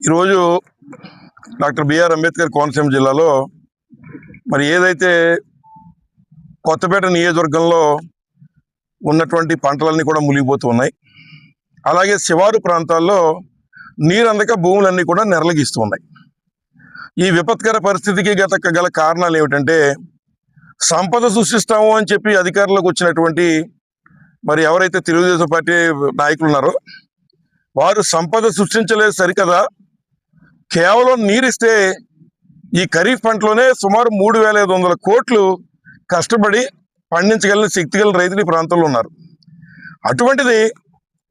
ఈరోజు doctor BR Ambedkar Konaseema జిల్లాలో మరి ఏదైతే కొత్తపేట నియోజకవర్గంలో ఉన్నటువంటి పంటలన్నీ కూడా మునిగిపోతూ ఉన్నాయి. అలాగే శివారు ప్రాంతాల్లో నీరందక భూములన్నీ కూడా నెరలగిస్తూ ఉన్నాయి. ఈ విపత్కర పరిస్థితికి గల కారణాలు ఏమిటంటే, సంపద సృష్టిస్తాము అని చెప్పి అధికారంలోకి వచ్చినటువంటి మరి ఎవరైతే తెలుగుదేశం పార్టీ నాయకులు ఉన్నారో వారు సంపద సృష్టించలేదు సరికదా, కేవలం నీరిస్తే ఈ ఖరీఫ్ పంటలోనే సుమారు 3,500 కోట్లు కష్టపడి పండించగలిగిన శక్తి గల రైతులు ఈ ప్రాంతంలో ఉన్నారు. అటువంటిది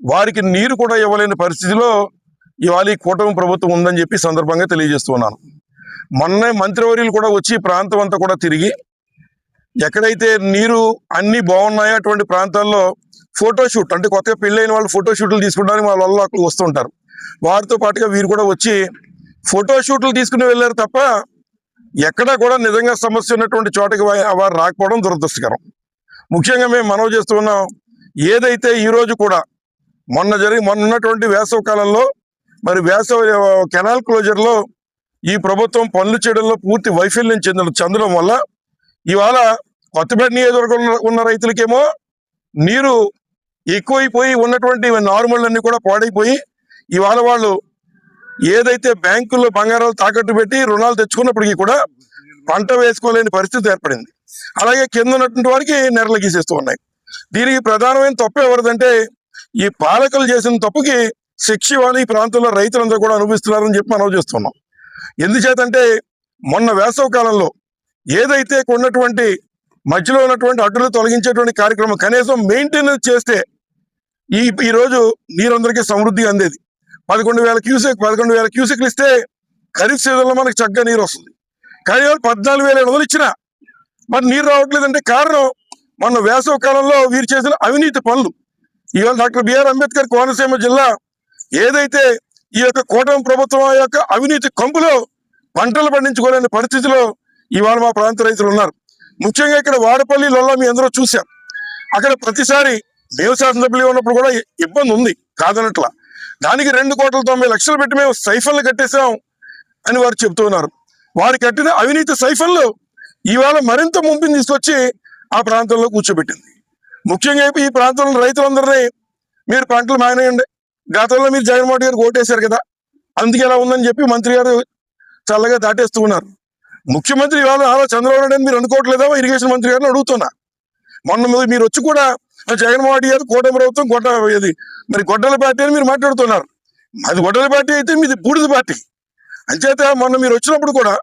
వారికి నీరు కూడా ఇవ్వలేని పరిస్థితిలో ఇవాళ ఈ కూటమి ప్రభుత్వం ఉందని చెప్పి సందర్భంగా తెలియజేస్తున్నాను. మొన్నే మంత్రివర్యులు కూడా వచ్చి ప్రాంతం అంతా కూడా తిరిగి ఎక్కడైతే నీరు అన్ని బాగున్నాయో అటువంటి ప్రాంతాల్లో ఫోటోషూట్, అంటే కొత్తగా పెళ్ళైన వాళ్ళు ఫోటోషూట్లు తీసుకుంటారని వాళ్ళ వల్ల అక్కడ వస్తుంటారు. వారితో పాటుగా వీరు కూడా వచ్చి ఫోటోషూట్లు తీసుకుని వెళ్ళారు తప్ప ఎక్కడా కూడా నిజంగా సమస్య ఉన్నటువంటి చోటకి వారు రాకపోవడం దురదృష్టకరం. ముఖ్యంగా మేము మనవి చేస్తున్నాం, ఏదైతే ఈరోజు కూడా మొన్న ఉన్నటువంటి వేసవ కాలంలో మరి వేసవి కెనాల్ క్లోజర్లో ఈ ప్రభుత్వం పనులు చేయడంలో పూర్తి వైఫల్యం చెందడం వల్ల ఇవాళ కొత్తపేట నియోజకవర్గంలో ఉన్న రైతులకేమో నీరు ఎక్కువైపోయి ఉన్నటువంటి నార్మల్ అన్ని కూడా పాడైపోయి ఇవాళ వాళ్ళు ఏదైతే బ్యాంకుల్లో బంగారాలు తాకట్టు పెట్టి రుణాలు తెచ్చుకున్నప్పటికీ కూడా పంట వేసుకోలేని పరిస్థితి ఏర్పడింది. అలాగే కింద ఉన్నటువంటి వారికి నెరలు గీసేస్తూ ఉన్నాయి. దీనికి ప్రధానమైన తప్పు ఎవరిదంటే, ఈ పాలకులు చేసిన తప్పుకి శిక్ష ఇవ్వాలి ఈ ప్రాంతంలో రైతులందరూ కూడా అనుభవిస్తున్నారని చెప్పి మనం చేస్తున్నాం. ఎందుచేతంటే మొన్న వేసవ కాలంలో ఏదైతే ఉన్నటువంటి మధ్యలో ఉన్నటువంటి అడ్డులు తొలగించేటువంటి కార్యక్రమం కనీసం మెయింటెనెన్స్ చేస్తే ఈరోజు నీరందరికీ సమృద్ధిగా అందేది. 11,000 క్యూసెక్లు ఇస్తే ఖరీఫ్ సీజన్లో మనకు చక్కగా నీరు వస్తుంది. కానీ 14,700 ఇచ్చినా మరి నీరు రావట్లేదంటే కారణం మొన్న వేసవ కాలంలో వీరు చేసిన అవినీతి పనులు. ఇవాళ డాక్టర్ బిఆర్ అంబేద్కర్ కోనసీమ జిల్లా ఏదైతే ఈ యొక్క కూటమి ప్రభుత్వం యొక్క అవినీతి కంపులో పంటలు పండించుకోలేని పరిస్థితిలో ఇవాళ మా ప్రాంత రైతులు ఉన్నారు. ముఖ్యంగా ఇక్కడ వాడపల్లి లొల్ల మీ అందరూ చూశారు. అక్కడ ప్రతిసారి మేము శాసనసభ్యులు ఉన్నప్పుడు కూడా ఇబ్బంది ఉంది కాదనట్ల. దానికి 2,90,00,000 పెట్టి మేము సైఫన్లు కట్టేసాం అని వారు చెబుతున్నారు. వారు కట్టిన అవినీతి సైఫన్లు ఇవాళ మరింత ముంపిని తీసుకొచ్చి ఆ ప్రాంతంలో కూర్చోబెట్టింది. ముఖ్యంగా ఈ ప్రాంతంలో రైతులందరినీ మీరు పంటలు మానేయండి, గతంలో మీరు జగన్మోహన్ గారికి ఓటేశారు కదా అందుకే ఎలా ఉందని చెప్పి మంత్రి గారు చల్లగా దాటేస్తూ ఉన్నారు. ముఖ్యమంత్రి ఇవాళ చంద్రబాబు నాయుడు మీరు అనుకోవట్లేదా ఇరిగేషన్ మంత్రి గారిని అడుగుతున్నా. మొన్న మీరు వచ్చి కూడా జగన్మోహన్ గారు కూటమి ప్రభుత్వం మరి గొడ్డల పార్టీ అని మీరు మాట్లాడుతున్నారు. అది గొడ్డల పార్టీ అయితే మీది బూడిద పార్టీ. అంచేత మొన్న మీరు వచ్చినప్పుడు కూడా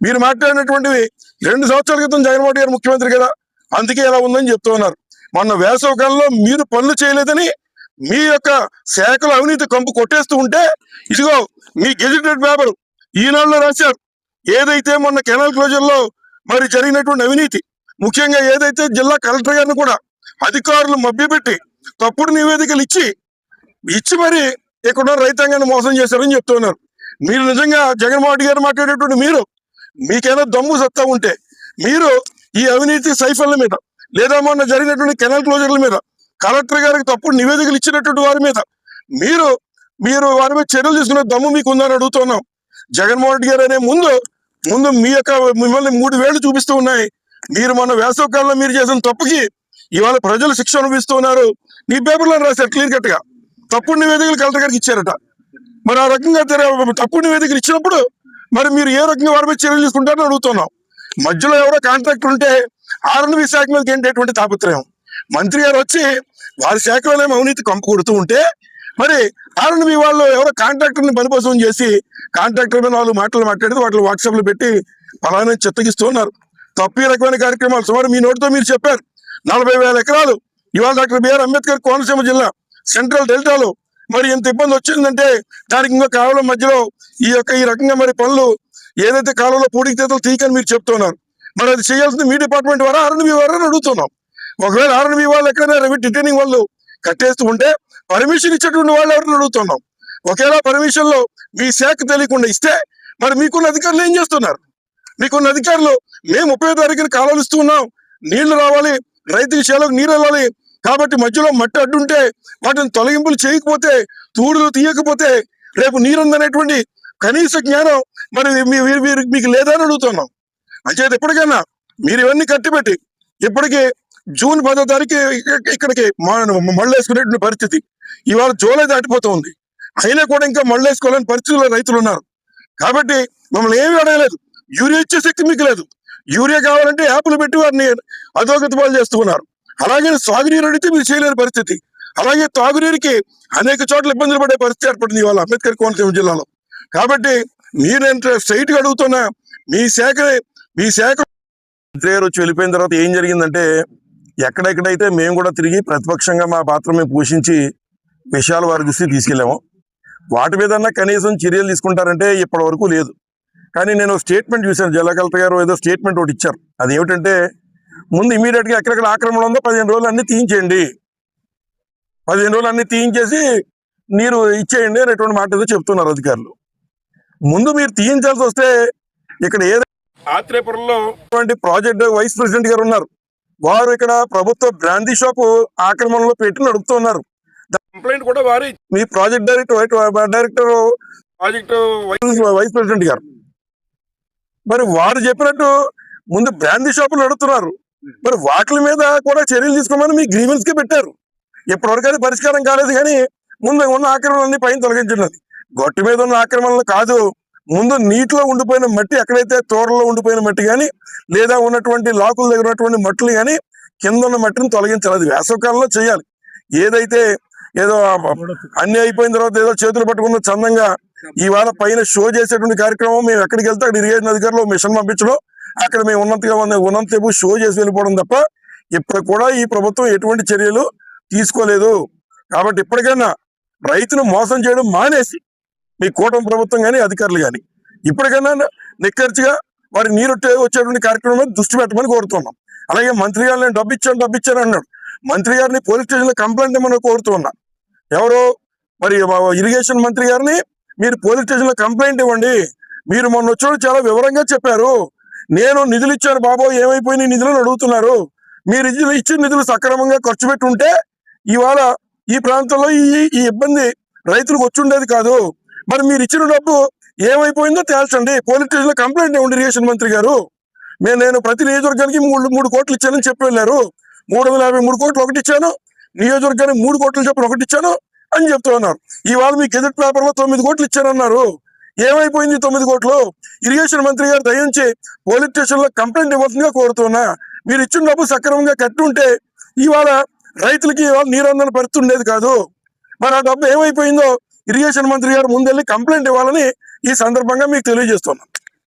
మీరు మాట్లాడినటువంటివి 2 సంవత్సరాల క్రితం జగన్మోహన్ గారు ముఖ్యమంత్రి కదా అందుకే ఎలా ఉందని చెప్తూ ఉన్నారు. మొన్న వేసవ కాలంలో మీరు పనులు చేయలేదని మీ యొక్క శాఖల అవినీతి కంపు కొట్టేస్తూ ఉంటే ఇదిగో మీ గెజిటెడ్ పేపర్ ఈనాడులో రాశారు. ఏదైతే మొన్న కెనాల్ క్లోజర్ లో మరి జరిగినటువంటి అవినీతి, ముఖ్యంగా ఏదైతే జిల్లా కలెక్టర్ గారిని కూడా అధికారులు మభ్యపెట్టి తప్పుడు నివేదికలు ఇచ్చి మరి ఇక్కడ రైతాంగాన్ని మోసం చేశారని చెప్తున్నారు. మీరు నిజంగా జగన్మోహన్ గారు మాట్లాడేటువంటి మీకేదో దమ్ము సత్తా ఉంటే మీరు ఈ అవినీతి సైఫన్ల మీద లేదా మొన్న జరిగినటువంటి కెనాల్ క్లోజర్ల మీద కలెక్టర్ గారికి తప్పుడు నివేదికలు ఇచ్చినటువంటి వారి మీద మీరు వారి మీద చర్యలు తీసుకునే దమ్ము మీకు ఉందని అడుగుతున్నాం. జగన్మోహన్ రెడ్డి గారు అనే ముందు మిమ్మల్ని 3 వేళ్లు చూపిస్తూ ఉన్నాయి. మీరు మొన్న వేసవ కాలంలో మీరు చేసిన తప్పుకి ఇవాళ ప్రజలు శిక్ష అనుభవిస్తూ ఉన్నారు. నీ పేపర్లో రాశారు క్లియర్ కట్ గా తప్పుడు నివేదికలు కలెక్టర్ గారికి ఇచ్చారట. మరి ఆ రకంగా తప్పుడు నివేదికలు ఇచ్చినప్పుడు మరి మీరు ఏ రకంగా వారి మీద చర్యలు తీసుకుంటారని అడుగుతున్నాం. మధ్యలో ఎవరో కాంట్రాక్టర్ ఉంటే ఆర్ఎండ్బి శాఖ మీదకి ఏంటేటువంటి తాపత్రయం. మంత్రి గారు వచ్చి వారి శాఖలోనేమో అవినీతి కంపు కొడుతూ ఉంటే మరి ఆర్ఎండ్బి వాళ్ళు ఎవరో కాంట్రాక్టర్ ని పనిపోసం చేసి కాంట్రాక్టర్ మీద 4 మాటలు మాట్లాడితే వాటిని వాట్సాప్ లో పెట్టి ఫలానా చెత్తగిస్తూ ఉన్నారు. తప్పు ఈ రకమైన కార్యక్రమాలు సుమారు మీ నోటితో మీరు చెప్పారు. 40,000 ఎకరాలు ఇవాళ డాక్టర్ బిఆర్ అంబేద్కర్ కోనసీమ జిల్లా సెంట్రల్ డెల్టాలో మరి ఎంత ఇబ్బంది వచ్చిందంటే దానికి ఇంకా కాలువల మధ్యలో ఈ రకంగా మరి పనులు ఏదైతే కాలువలో పూడికతీతలు తీయకని మీరు చెప్తున్నారు. మరి అది చేయాల్సింది మీ డిపార్ట్మెంట్ ద్వారా ఆర్ఎండ్బి ద్వారా అడుగుతున్నాం. ఒకవేళ ఆర్ఎండ్బి వాళ్ళు ఎక్కడైనా రిటైనింగ్ వాళ్ళు కట్టేస్తూ ఉంటే పర్మిషన్ ఇచ్చేటువంటి వాళ్ళు ఎవరిని అడుగుతున్నాం. ఒకేలా పర్మిషన్ లో మీ శాఖ తెలియకుండా ఇస్తే మరి మీకున్న అధికారులు ఏం చేస్తున్నారు? మీకున్న అధికారులు మేము 30వ తారీఖున కాలువలు ఇస్తున్నాం, నీళ్లు రావాలి, రైతుల చేలకు నీరు వెళ్ళాలి కాబట్టి మధ్యలో మట్టి అడ్డుంటే వాటిని తొలగింపులు చేయకపోతే తూడులు తీయకపోతే రేపు నీరుందనేటువంటి కనీస జ్ఞానం మరి మీకు లేదని అడుగుతున్నాం. అంచేత ఎప్పటికైనా మీరు ఇవన్నీ కట్టిపెట్టి ఇప్పటికీ జూన్ 10వ తారీఖు ఇక్కడికి మళ్ళేసుకునేటువంటి పరిస్థితి. ఇవాళ జూలై దాటిపోతుంది, అయినా కూడా ఇంకా మళ్ళేసుకోలేని పరిస్థితుల్లో రైతులు ఉన్నారు. కాబట్టి మమ్మల్ని ఏమీ అడగలేదు, యూరియా ఇచ్చే శక్తి మీకు లేదు. యూరియా కావాలంటే యాప్లు పెట్టి వారిని అధోగతి పాలు చేస్తున్నారు. అలాగే సాగునీరు అడిగితే మీరు చేయలేని పరిస్థితి. అలాగే తాగునీరుకి అనేక చోట్ల ఇబ్బందులు పడే పరిస్థితి ఏర్పడింది ఇవాళ అంబేద్కర్ కోనసీమ జిల్లాలో. కాబట్టి మీరేంటే స్ట్రైట్ గా అడుగుతున్నా, మీ శాఖ మంత్రి గారు వచ్చి వెళ్ళిపోయిన తర్వాత ఏం జరిగిందంటే, ఎక్కడెక్కడైతే మేము కూడా తిరిగి ప్రతిపక్షంగా మా పాత్ర మేము పోషించి విషయాలు వారి దృష్టికి తీసుకెళ్ళాము, వాటి మీద కనీసం చర్యలు తీసుకుంటారంటే ఇప్పటి వరకు లేదు. కానీ నేను స్టేట్మెంట్ చూశాను, జిల్లా కలెక్టర్ గారు ఏదో స్టేట్మెంట్ ఒకటి ఇచ్చారు. అది ఏమిటంటే, ముందు ఇమీడియట్ గా ఎక్కడెక్కడ ఆక్రమణ ఉందో 15 రోజులు అన్ని తీయించేయండి, 15 రోజులు అన్ని తీయించేసి నీరు ఇచ్చేయండి అనేటువంటి మాట ఏదో చెప్తున్నారు అధికారులు. ముందు మీరు తీయించాల్సి వస్తే ఇక్కడ ఏదైతే ఆత్రేయపురంలో ప్రాజెక్ట్ వైస్ ప్రెసిడెంట్ గారు ఉన్నారు, వారు ఇక్కడ ప్రభుత్వ బ్రాందీ షాపు ఆక్రమణలో పెట్టి నడుపుతున్నారు. కంప్లైంట్ కూడా వారి మీ project director project vice president గారు మరి వారు చెప్పినట్టు ముందు బ్రాందీ షాపులు నడుపుతున్నారు. మరి వాటి మీద కూడా చర్యలు తీసుకోమని మీ గ్రీవెన్స్ కి పెట్టారు. ఇప్పటివరకు అది పరిష్కారం కాలేదు. కానీ ముందు ఉన్న ఆక్రమణలన్నీ పైన తొలగించినది, గొట్టు మీద ఉన్న ఆక్రమణలు కాదు. ముందు నీటిలో ఉండిపోయిన మట్టి, ఎక్కడైతే తోరలో ఉండిపోయిన మట్టి కానీ లేదా ఉన్నటువంటి లాకుల దగ్గర ఉన్నటువంటి మట్టులు కానీ కింద ఉన్న మట్టిని తొలగించాలి. అది వేసవకాలంలో చేయాలి. ఏదైతే ఏదో అన్ని అయిపోయిన తర్వాత ఏదో చేతులు పట్టుకున్న చందంగా ఇవాళ పైన షో చేసేటువంటి కార్యక్రమం, మేము ఎక్కడికి వెళ్తే అక్కడ ఇరిగేషన్ అధికారులు మిషన్ పంపించడం, అక్కడ మేము ఉన్నంతసేపు షో చేసి వెళ్ళిపోవడం తప్ప ఇప్పుడు కూడా ఈ ప్రభుత్వం ఎటువంటి చర్యలు తీసుకోలేదు. కాబట్టి ఇప్పటికైనా రైతును మోసం చేయడం మానేసి మీ కూటమి ప్రభుత్వం కానీ అధికారులు కానీ ఇప్పటికైనా నిక్కర్చిగా వారి నీరు వచ్చేటువంటి కార్యక్రమం మీద దృష్టి పెట్టమని కోరుతున్నాం. అలాగే మంత్రి గారు నేను డబ్బు ఇచ్చాను అన్నాడు. మంత్రి గారిని పోలీస్ స్టేషన్లో కంప్లైంట్ ఇవ్వమని కోరుతున్నా. ఎవరో మరి ఇరిగేషన్ మంత్రి గారిని మీరు పోలీస్ స్టేషన్లో కంప్లైంట్ ఇవ్వండి. మీరు మొన్న వచ్చాడు చాలా వివరంగా చెప్పారు, నేను నిధులు ఇచ్చాను బాబో ఏమైపోయినాయి నిధులను అడుగుతున్నారు. మీరు ఇచ్చిన నిధులు సక్రమంగా ఖర్చు పెట్టి ఉంటే ఇవాళ ఈ ప్రాంతంలో ఈ ఇబ్బంది రైతులకు వచ్చి ఉండేది కాదు. మరి మీరు ఇచ్చిన డబ్బు ఏమైపోయిందో తేల్చండి, పోలీస్ స్టేషన్లో కంప్లైంట్ ఇవ్వండి ఇరిగేషన్ మంత్రి గారు. నేను ప్రతి నియోజకవర్గానికి 3 కోట్లు ఇచ్చానని చెప్పి వెళ్ళారు. 353 కోట్లు ఒకటి ఇచ్చాను, నియోజకవర్గానికి 3 కోట్లు చెప్పిన ఒకటి ఇచ్చాను అని చెప్తూ ఉన్నారు. ఇవాళ మీ గెజెట్ పేపర్లో 9 కోట్లు ఇచ్చానన్నారు. ఏమైపోయింది 9 కోట్లు? ఇరిగేషన్ మంత్రి గారు దయించి పోలీస్ స్టేషన్లో కంప్లైంట్ ఇవ్వాల్సిందిగా కోరుతున్నా. మీరు ఇచ్చిన డబ్బు సక్రమంగా కట్టి ఉంటే ఇవాళ రైతులకి ఇవాళ నీరందని పరిస్థితి ఉండేది కాదు. మరి ఆ డబ్బు ఏమైపోయిందో ఇరిగేషన్ మంత్రి గారు ముందెళ్ళి కంప్లైంట్ ఇవ్వాలని ఈ సందర్భంగా మీకు తెలియజేస్తున్నాను.